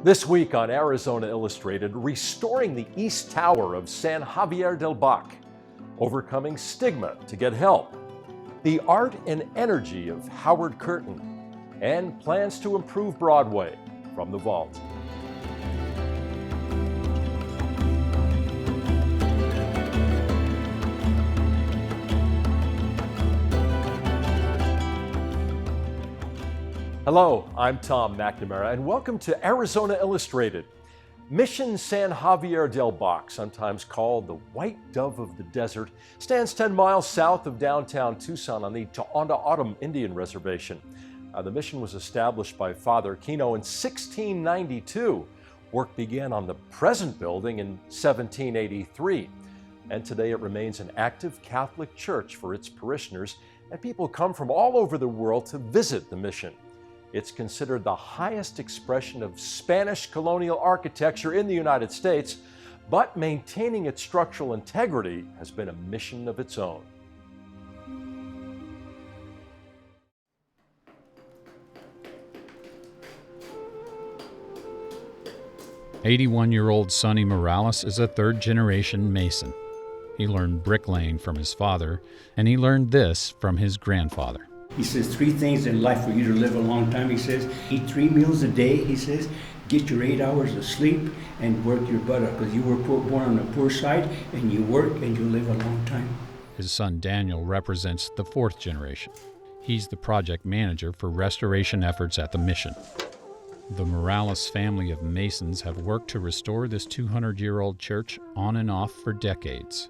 This week on Arizona Illustrated, restoring the East Tower of San Xavier del Bac, overcoming stigma to get help, the art and energy of Howard Curtin, and plans to improve Broadway from the vault. Hello, I'm Tom McNamara, and welcome to Arizona Illustrated. Mission San Xavier del Bac, sometimes called the White Dove of the Desert, stands 10 miles south of downtown Tucson on the Toonda O'odham Indian Reservation. The mission was established by Father Kino in 1692. Work began on the present building in 1783, and today it remains an active Catholic church for its parishioners, and people come from all over the world to visit the mission. It's considered the highest expression of Spanish colonial architecture in the United States, but maintaining its structural integrity has been a mission of its own. "81-year-old Sonny Morales is a third-generation Mason. He learned bricklaying from his father, and he learned this from his grandfather. He says 3 things in life for you to live a long time. He says, eat 3 meals a day, he says, get your 8 hours of sleep, and work your butt up, because you were born on the poor side, and you work and you live a long time. His son Daniel represents the 4th generation. He's the project manager for restoration efforts at the mission. The Morales family of Masons have worked to restore this 200-year-old church on and off for decades.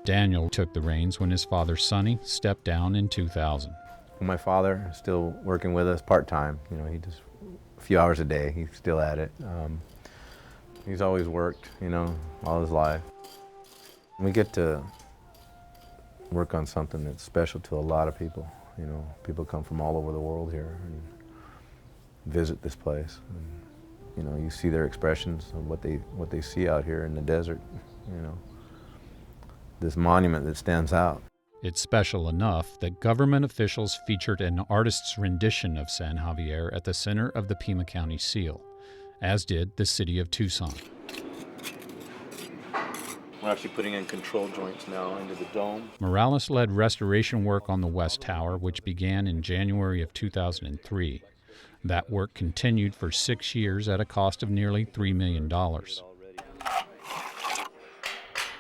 Daniel took the reins when his father Sonny stepped down in 2000. My father is still working with us part-time. You know, he does a few hours a day. He's still at it. He's always worked, you know, all his life. We get to work on something that's special to a lot of people. You know, people come from all over the world here and visit this place. And, you know, you see their expressions of what they see out here in the desert. You know, this monument that stands out. It's special enough that government officials featured an artist's rendition of San Xavier at the center of the Pima County seal, as did the city of Tucson. We're actually putting in control joints now into the dome. Morales led restoration work on the West Tower, which began in January of 2003. That work continued for 6 years at a cost of nearly $3 million.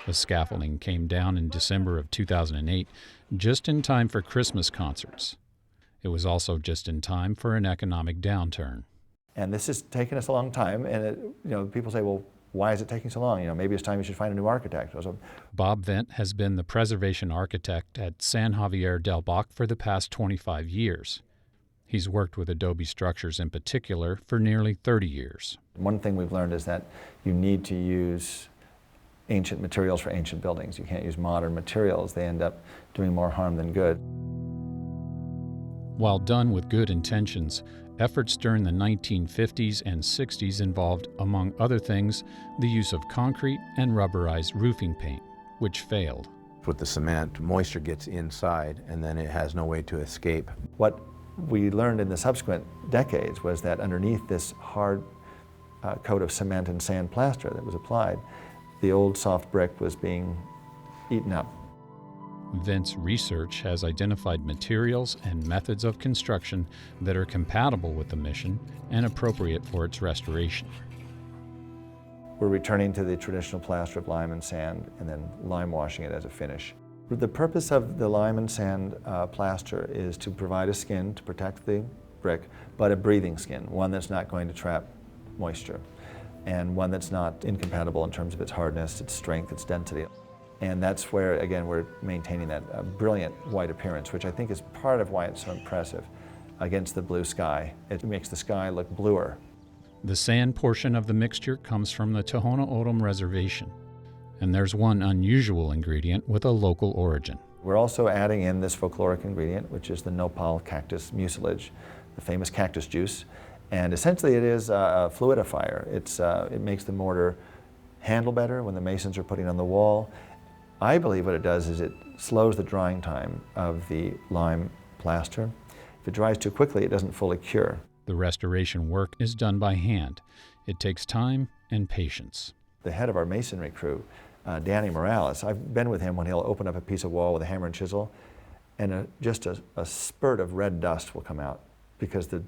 The scaffolding came down in December of 2008, just in time for Christmas concerts. It was also just in time for an economic downturn. And this has taken us a long time, and people say, well, why is it taking so long? Maybe it's time you should find a new architect. Bob Vent has been the preservation architect at San Xavier del Bac for the past 25 years. He's worked with Adobe Structures in particular for nearly 30 years. One thing we've learned is that you need to use ancient materials for ancient buildings. You can't use modern materials. They end up doing more harm than good. While done with good intentions, efforts during the 1950s and 60s involved, among other things, the use of concrete and rubberized roofing paint, which failed. With the cement, moisture gets inside and then it has no way to escape. What we learned in the subsequent decades was that underneath this hard coat of cement and sand plaster that was applied, the old soft brick was being eaten up. Vent's research has identified materials and methods of construction that are compatible with the mission and appropriate for its restoration. We're returning to the traditional plaster of lime and sand and then lime washing it as a finish. The purpose of the lime and sand plaster is to provide a skin to protect the brick, but a breathing skin, one that's not going to trap moisture, and one that's not incompatible in terms of its hardness, its strength, its density. And that's where, again, we're maintaining that brilliant white appearance, which I think is part of why it's so impressive against the blue sky. It makes the sky look bluer. The sand portion of the mixture comes from the Toonda O'odham Reservation, and there's one unusual ingredient with a local origin. We're also adding in this folkloric ingredient, which is the nopal cactus mucilage, the famous cactus juice. And essentially it is a fluidifier. It makes the mortar handle better when the masons are putting on the wall. I believe what it does is it slows the drying time of the lime plaster. If it dries too quickly, it doesn't fully cure. The restoration work is done by hand. It takes time and patience. The head of our masonry crew, Danny Morales, I've been with him when he'll open up a piece of wall with a hammer and chisel, and just a spurt of red dust will come out because the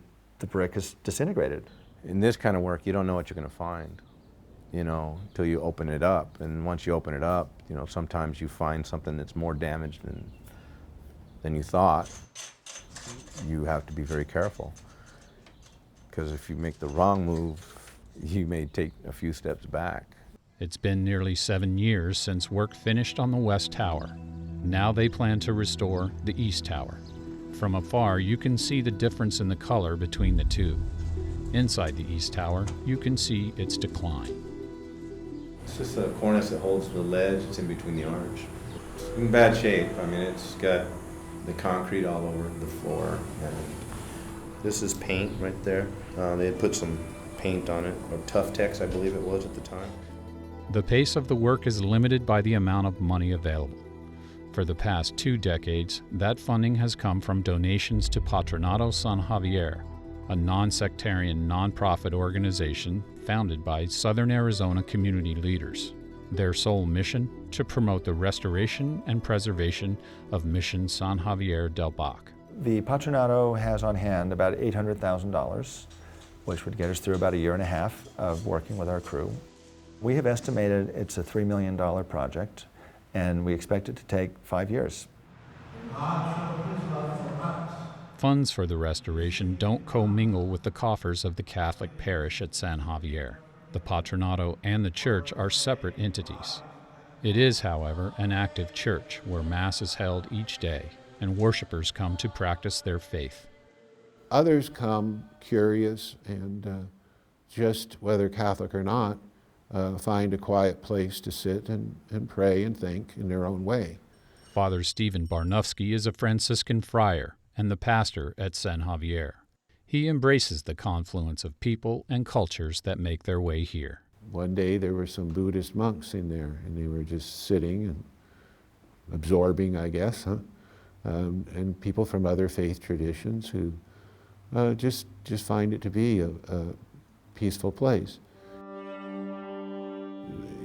brick is disintegrated. In this kind of work, you don't know what you're going to find, you know, until you open it up. And once you open it up, you know, sometimes you find something that's more damaged than you thought. You have to be very careful, because if you make the wrong move, you may take a few steps back. It's been nearly 7 years since work finished on the West Tower. Now they plan to restore the East Tower. From afar, you can see the difference in the color between the two. Inside the East Tower, you can see its decline. It's just a cornice that holds the ledge. It's in between the arch. It's in bad shape. I mean, it's got the concrete all over the floor. And this is paint right there. They had put some paint on it, or Tough Tex, I believe it was at the time. The pace of the work is limited by the amount of money available. For the past 2 decades, that funding has come from donations to Patronato San Javier, a non-sectarian nonprofit organization founded by Southern Arizona community leaders. Their sole mission, to promote the restoration and preservation of Mission San Javier del Bac. The Patronato has on hand about $800,000, which would get us through about 1.5 years of working with our crew. We have estimated it's a $3 million project, and we expect it to take 5 years. Funds for the restoration don't commingle with the coffers of the Catholic parish at San Javier. The Patronato and the church are separate entities. It is, however, an active church where Mass is held each day and worshipers come to practice their faith. Others come curious and just, whether Catholic or not, find a quiet place to sit and pray and think in their own way. Father Stephen Barnofsky is a Franciscan friar and the pastor at San Javier. He embraces the confluence of people and cultures that make their way here. One day there were some Buddhist monks in there, and they were just sitting and absorbing, I guess, and people from other faith traditions who just find it to be a peaceful place.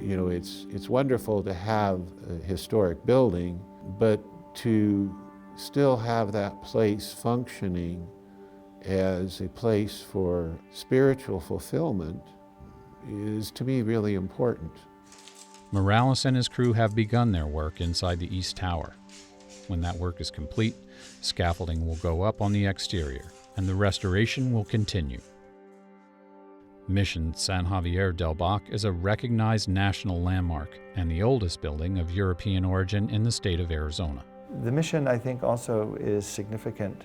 You know, it's wonderful to have a historic building, but to still have that place functioning as a place for spiritual fulfillment is, to me, really important. Morales and his crew have begun their work inside the East Tower. When that work is complete, scaffolding will go up on the exterior, and the restoration will continue. Mission San Javier del Bac is a recognized national landmark and the oldest building of European origin in the state of Arizona. The mission, I think, also is significant,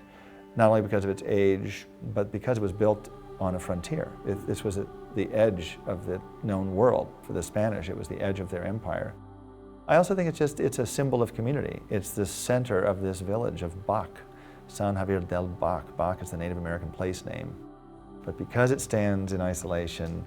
not only because of its age, but because it was built on a frontier. This was at the edge of the known world. For the Spanish, it was the edge of their empire. I also think it's a symbol of community. It's the center of this village of Bac, San Javier del Bac. Bac is the Native American place name. But because it stands in isolation,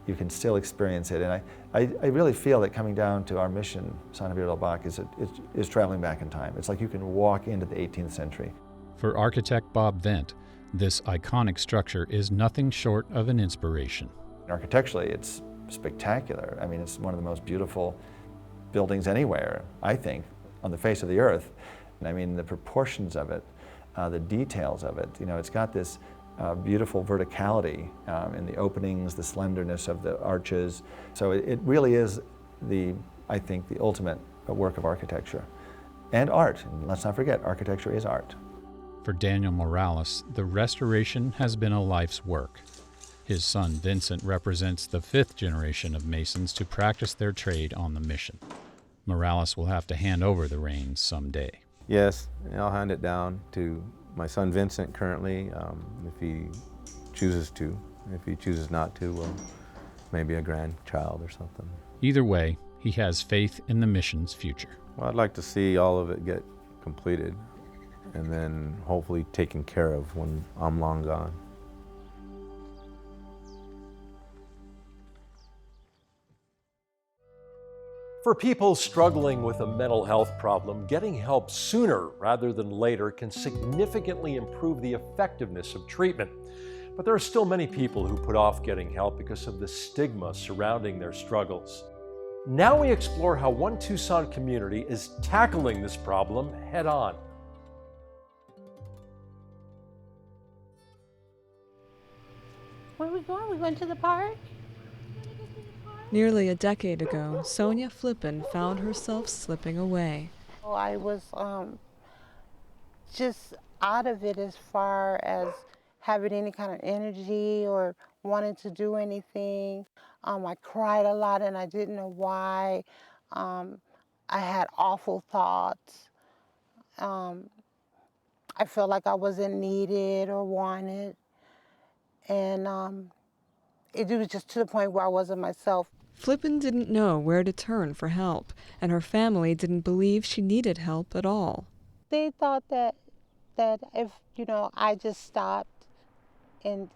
you can still experience it. And I really feel that coming down to our mission, San Javier del Bac, is traveling back in time. It's like you can walk into the 18th century. For architect Bob Vent, this iconic structure is nothing short of an inspiration. Architecturally, it's spectacular. I mean, it's one of the most beautiful buildings anywhere, I think, on the face of the earth. And I mean, the proportions of it, the details of it, you know, it's got this beautiful verticality in the openings, the slenderness of the arches. So it really is I think, the ultimate work of architecture. And art. And let's not forget, architecture is art. For Daniel Morales, the restoration has been a life's work. His son Vincent represents the 5th generation of Masons to practice their trade on the mission. Morales will have to hand over the reins someday. Yes, I'll hand it down to my son Vincent currently, if he chooses to. If he chooses not to, well, maybe a grandchild or something. Either way, he has faith in the mission's future. Well, I'd like to see all of it get completed and then hopefully taken care of when I'm long gone. For people struggling with a mental health problem, getting help sooner rather than later can significantly improve the effectiveness of treatment. But there are still many people who put off getting help because of the stigma surrounding their struggles. Now we explore how one Tucson community is tackling this problem head on. Where are we going? We going to the park? Nearly a decade ago, Sonia Flippen found herself slipping away. Oh, I was just out of it as far as having any kind of energy or wanting to do anything. I cried a lot and I didn't know why. I had awful thoughts. I felt like I wasn't needed or wanted. And it was just to the point where I wasn't myself. Flippen didn't know where to turn for help, and her family didn't believe she needed help at all. They thought that if, I just stopped and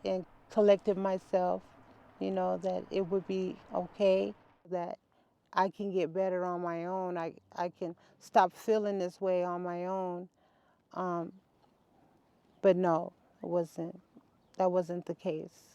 collected myself, that it would be okay, that I can get better on my own. I can stop feeling this way on my own. But no, it wasn't. That wasn't the case.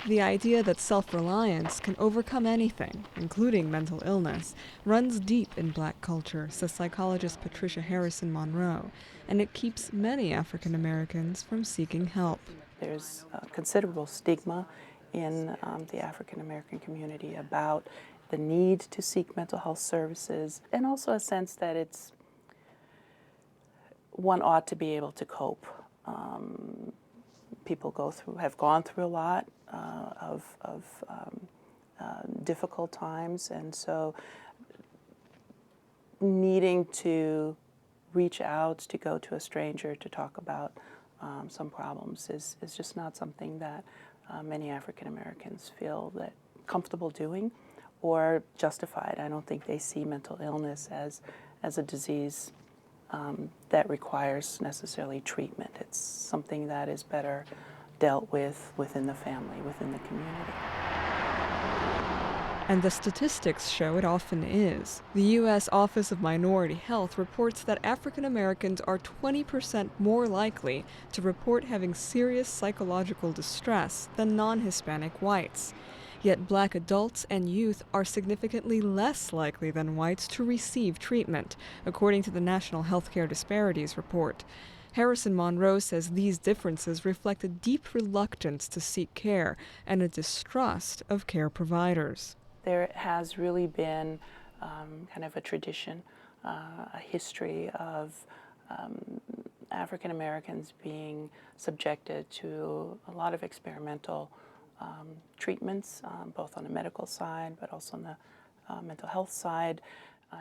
The idea that self-reliance can overcome anything, including mental illness, runs deep in Black culture, says psychologist Patricia Harrison Monroe, and it keeps many African Americans from seeking help. There's considerable stigma in the African American community about the need to seek mental health services, and also a sense that one ought to be able to cope. People have gone through a lot of difficult times, and so needing to reach out, to go to a stranger to talk about some problems is just not something that many African Americans feel that comfortable doing or justified. I don't think they see mental illness as a disease that requires necessarily treatment. It's something that is better dealt with within the family, within the community. And the statistics show it often is. The U.S. Office of Minority Health reports that African Americans are 20% more likely to report having serious psychological distress than non-Hispanic whites. Yet Black adults and youth are significantly less likely than whites to receive treatment, according to the National Healthcare Disparities Report. Harrison Monroe says these differences reflect a deep reluctance to seek care and a distrust of care providers. There has really been kind of a tradition, a history of African Americans being subjected to a lot of experimental treatments, both on the medical side, but also on the mental health side.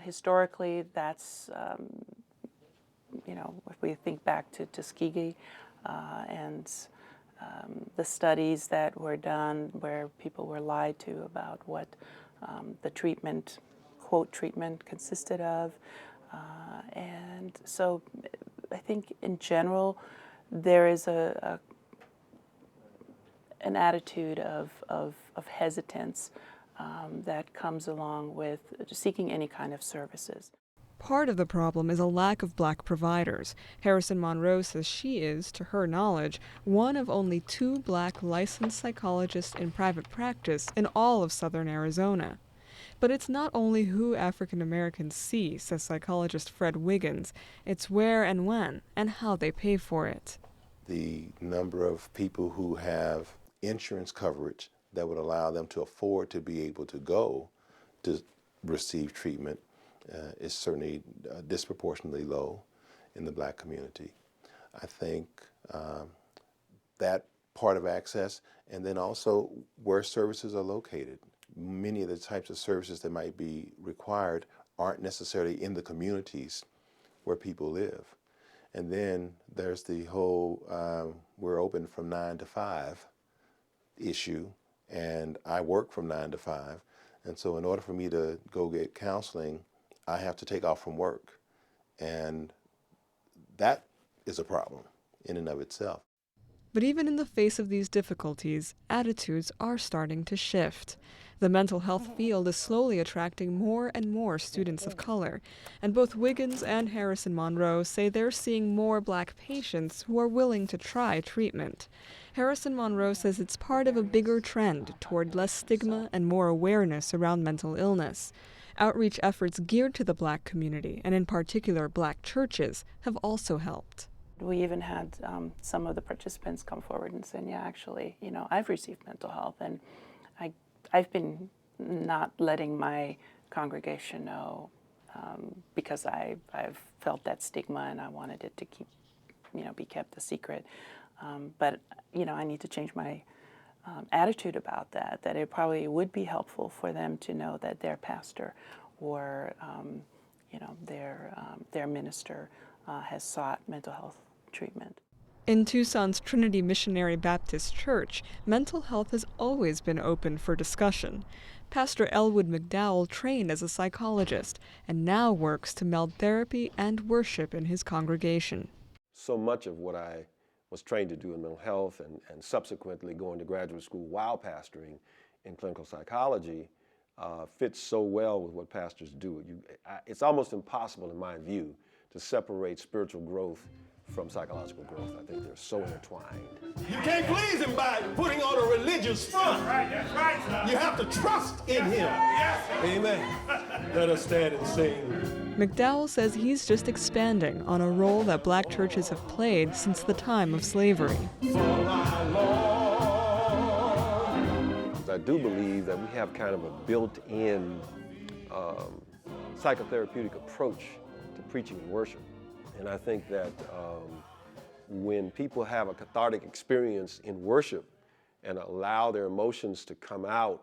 Historically, that's, if we think back to Tuskegee and the studies that were done where people were lied to about what the treatment, quote, treatment consisted of. And so I think in general, there is an attitude of hesitance that comes along with seeking any kind of services. Part of the problem is a lack of Black providers. Harrison Monroe says she is, to her knowledge, one of only 2 Black licensed psychologists in private practice in all of southern Arizona. But it's not only who African Americans see, says psychologist Fred Wiggins. It's where and when and how they pay for it. The number of people who have insurance coverage that would allow them to afford to be able to go to receive treatment is certainly disproportionately low in the Black community. I think that part of access, and then also where services are located. Many of the types of services that might be required aren't necessarily in the communities where people live. And then there's the whole we're open from 9 to 5 issue, and I work from 9 to 5. And so in order for me to go get counseling, I have to take off from work. And that is a problem in and of itself. But even in the face of these difficulties, attitudes are starting to shift. The mental health field is slowly attracting more and more students of color, and both Wiggins and Harrison Monroe say they're seeing more Black patients who are willing to try treatment. Harrison Monroe says it's part of a bigger trend toward less stigma and more awareness around mental illness. Outreach efforts geared to the Black community, and in particular Black churches, have also helped. We even had some of the participants come forward and say, yeah, actually, I've received mental health, and I've been not letting my congregation know because I've felt that stigma and I wanted it to be kept a secret. But I need to change my attitude about that it probably would be helpful for them to know that their pastor or their minister has sought mental health treatment. In Tucson's Trinity Missionary Baptist Church, mental health has always been open for discussion. Pastor Elwood McDowell trained as a psychologist and now works to meld therapy and worship in his congregation. So much of what I was trained to do in mental health and subsequently going to graduate school while pastoring in clinical psychology fits so well with what pastors do. It's almost impossible, in my view, to separate spiritual growth from psychological growth. I think they're so intertwined. You can't please him by putting on a religious front. That's right. You have to trust in him. Yes. Amen. Let us stand and sing. McDowell says he's just expanding on a role that Black churches have played since the time of slavery. I do believe that we have kind of a built-in psychotherapeutic approach to preaching and worship. And I think that when people have a cathartic experience in worship and allow their emotions to come out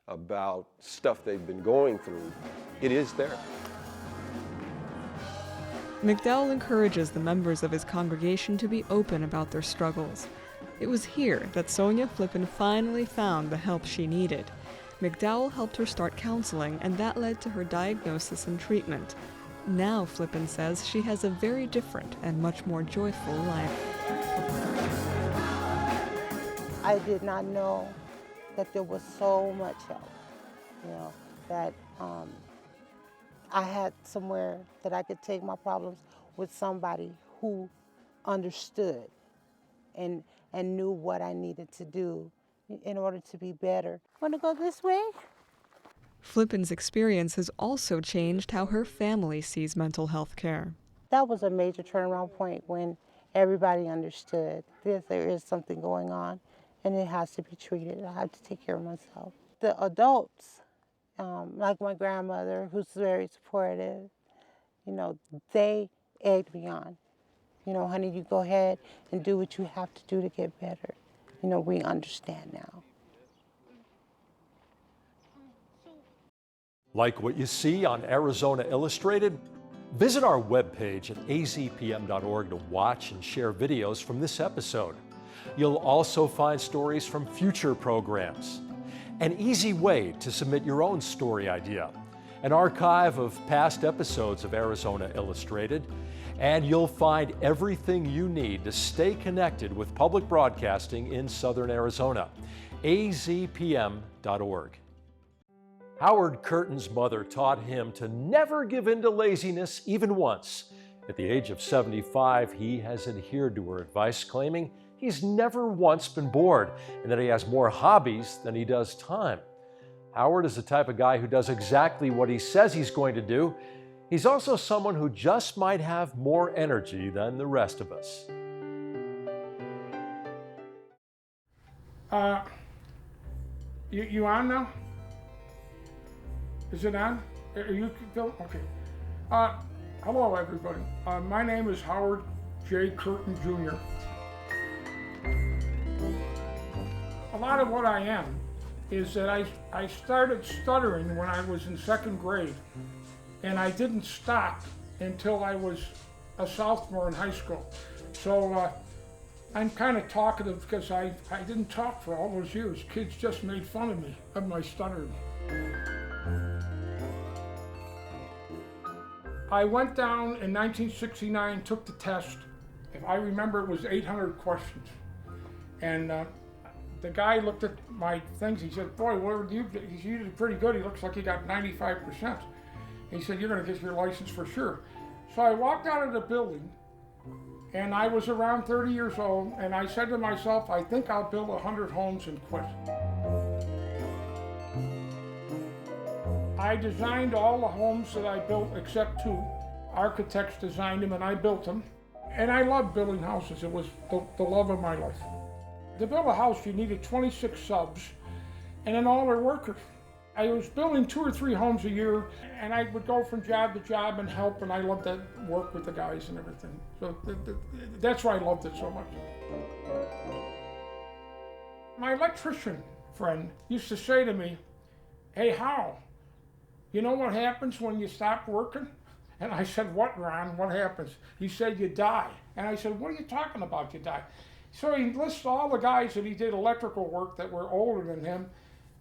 about stuff they've been going through, it is therapy. McDowell encourages the members of his congregation to be open about their struggles. It was here that Sonia Flippen finally found the help she needed. McDowell helped her start counseling, and that led to her diagnosis and treatment. Now, Flippen says, she has a very different and much more joyful life. I did not know that there was so much help, that I had somewhere that I could take my problems with somebody who understood and knew what I needed to do in order to be better. Want to go this way? Flippen's experience has also changed how her family sees mental health care. That was a major turnaround point when everybody understood that there is something going on and it has to be treated. I have to take care of myself. The adults, like my grandmother, who's very supportive, they egged me on. Honey, you go ahead and do what you have to do to get better. We understand now. Like what you see on Arizona Illustrated? Visit our webpage at azpm.org to watch and share videos from this episode. You'll also find stories from future programs, an easy way to submit your own story idea, an archive of past episodes of Arizona Illustrated, and you'll find everything you need to stay connected with public broadcasting in Southern Arizona. azpm.org. Howard Curtin's mother taught him to never give in to laziness even once. At the age of 75, he has adhered to her advice, claiming he's never once been bored and that he has more hobbies than he does time. Howard is the type of guy who does exactly what he says he's going to do. He's also someone who just might have more energy than the rest of us. You on now? Is it on? Are you still? Okay. Hello, everybody. My name is Howard J. Curtin, Jr. A lot of what I am is that I started stuttering when I was in second grade, and I didn't stop until I was a sophomore in high school. So I'm kind of talkative because I didn't talk for all those years. Kids just made fun of me, of my stuttering. I went down in 1969, took the test. If I remember, it was 800 questions. And the guy looked at my things. He said, "Boy, what you did pretty good. He looks like he got 95%. He said, "You're going to get your license for sure." So I walked out of the building, and I was around 30 years old, and I said to myself, "I think I'll build 100 homes and quit." I designed all the homes that I built except 2. Architects designed them, and I built them. And I loved building houses. It was the love of my life. To build a house, you needed 26 subs, and then all their workers. I was building 2 or 3 homes a year, and I would go from job to job and help, and I loved to work with the guys and everything. So that's why I loved it so much. My electrician friend used to say to me, "Hey, Hal, you know what happens when you stop working?" And I said, "What, Ron? What happens?" He said, "You die." And I said, "What are you talking about, you die?" So he lists all the guys that he did electrical work that were older than him,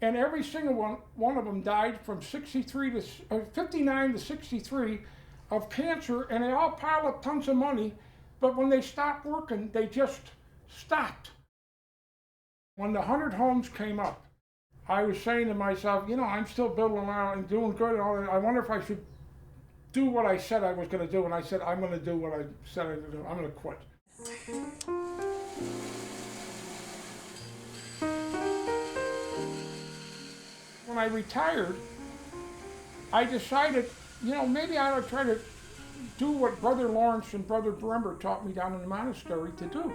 and every single one of them died from 59 to 63 of cancer, and they all piled up tons of money, but when they stopped working, they just stopped. When the 100 homes came up, I was saying to myself, you know, I'm still building around and doing good and all that. I wonder if I should do what I said I was going to do, and I said, I'm going to do what I said I was going to do. I'm going to quit. When I retired, I decided, you know, maybe I ought to try to do what Brother Lawrence and Brother Brember taught me down in the monastery to do.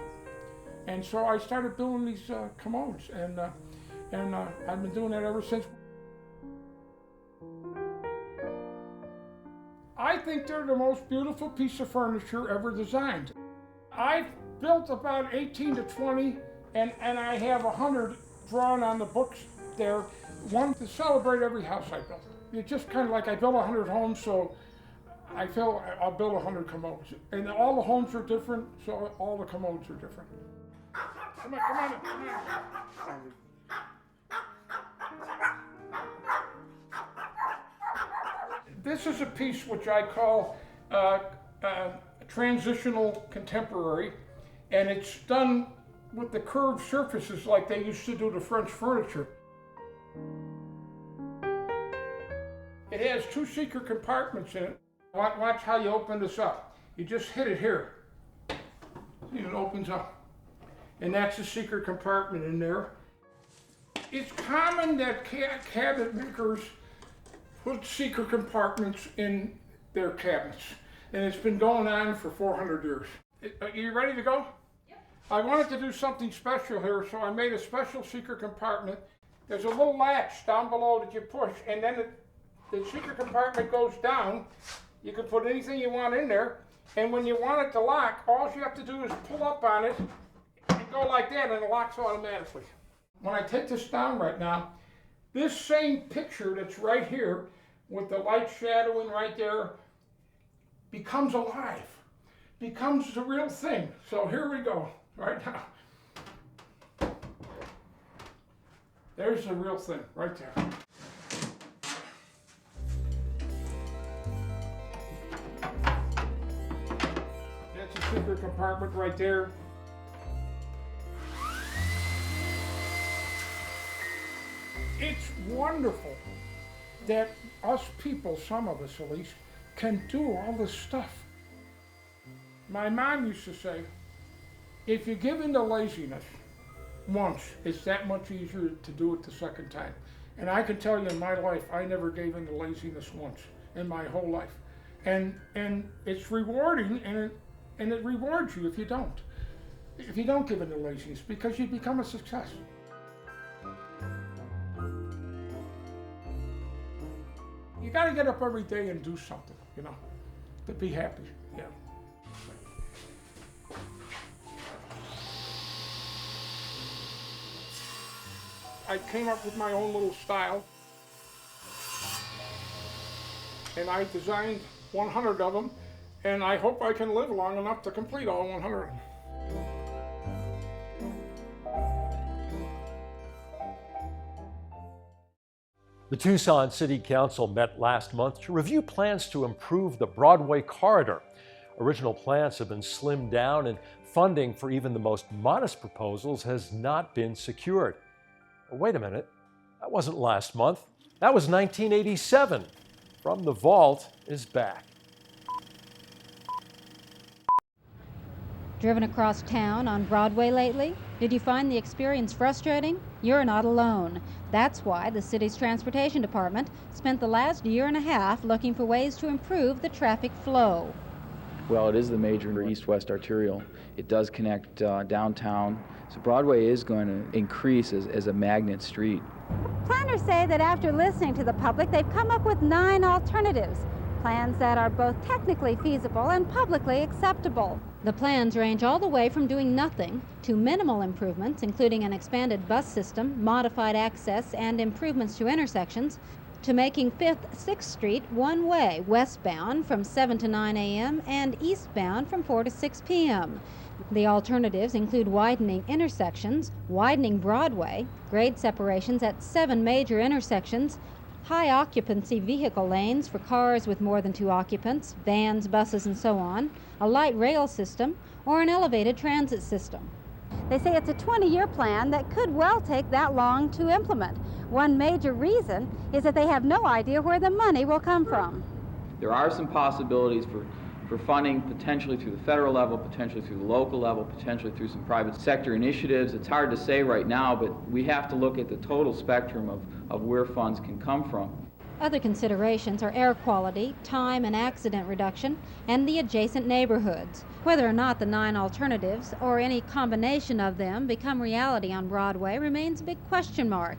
And so I started building these commodes, and I've been doing that ever since. I think they're the most beautiful piece of furniture ever designed. I've built about 18 to 20, and I have 100 drawn on the books there, one to celebrate every house I built. It's just kind of like I built 100 homes, so I feel I'll build 100 commodes. And all the homes are different, so all the commodes are different. Come on, come on, come on. This is a piece which I call transitional contemporary, and it's done with the curved surfaces like they used to do to French furniture. It has 2 secret compartments in it. Watch how you open this up. You just hit it here. See, it opens up. And that's a secret compartment in there. It's common that cabinet makers put secret compartments in their cabinets. And it's been going on for 400 years. Are you ready to go? Yep. I wanted to do something special here, so I made a special secret compartment. There's a little latch down below that you push, and then the secret compartment goes down. You can put anything you want in there, and when you want it to lock, all you have to do is pull up on it and go like that, and it locks automatically. When I take this down right now, this same picture that's right here with the light shadowing right there becomes alive, becomes the real thing. So here we go, right now. There's the real thing, right there. That's a secret compartment right there. It's wonderful that us people, some of us at least, can do all this stuff. My mom used to say, if you give in to laziness once, it's that much easier to do it the second time. And I can tell you in my life, I never gave in to laziness once in my whole life. And it's rewarding, and it rewards you if you don't. If you don't give in to laziness, because you become a success. You got to get up every day and do something, you know, to be happy. Yeah. I came up with my own little style, and I designed 100 of them, and I hope I can live long enough to complete all 100. The Tucson City Council met last month to review plans to improve the Broadway corridor. Original plans have been slimmed down, and funding for even the most modest proposals has not been secured. Wait a minute, that wasn't last month. That was 1987. From the Vault is back. Driven across town on Broadway lately? Did you find the experience frustrating? You're not alone. That's why the city's transportation department spent the last year and a half looking for ways to improve the traffic flow. Well, it is the major east-west arterial. It does connect downtown, so Broadway is going to increase as a magnet street. Planners say that after listening to the public, they've come up with 9 alternatives. Plans that are both technically feasible and publicly acceptable. The plans range all the way from doing nothing to minimal improvements, including an expanded bus system, modified access, and improvements to intersections, to making 5th, 6th Street one-way, westbound from 7 to 9 a.m. and eastbound from 4 to 6 p.m. The alternatives include widening intersections, widening Broadway, grade separations at 7 major intersections, high occupancy vehicle lanes for cars with more than 2 occupants, vans, buses, and so on, a light rail system, or an elevated transit system. They say it's a 20-year plan that could well take that long to implement. One major reason is that they have no idea where the money will come from. There are some possibilities for funding, potentially through the federal level, potentially through the local level, potentially through some private sector initiatives. It's hard to say right now, but we have to look at the total spectrum of where funds can come from. Other considerations are air quality, time and accident reduction, and the adjacent neighborhoods. Whether or not the 9 alternatives, or any combination of them, become reality on Broadway remains a big question mark.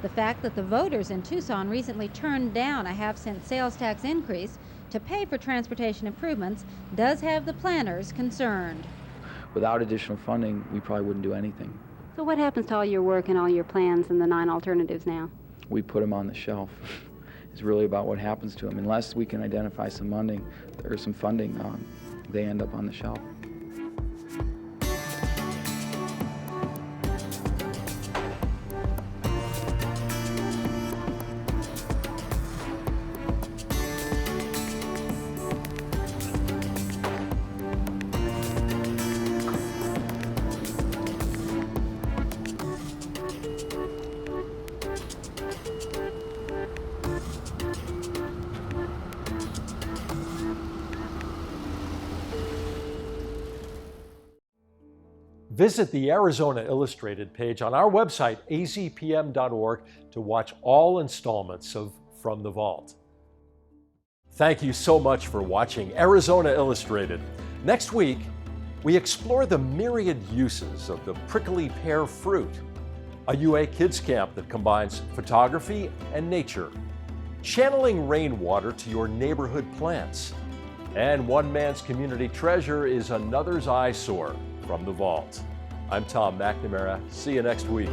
The fact that the voters in Tucson recently turned down a half-cent sales tax increase to pay for transportation improvements does have the planners concerned. Without additional funding, we probably wouldn't do anything. So what happens to all your work and all your plans and the 9 alternatives now? We put them on the shelf. It's really about what happens to them. Unless we can identify some funding, they end up on the shelf. Visit the Arizona Illustrated page on our website, azpm.org, to watch all installments of From the Vault. Thank you so much for watching Arizona Illustrated. Next week, we explore the myriad uses of the prickly pear fruit, a UA Kids Camp that combines photography and nature, channeling rainwater to your neighborhood plants, and one man's community treasure is another's eyesore. From the Vault. I'm Tom McNamara. See you next week.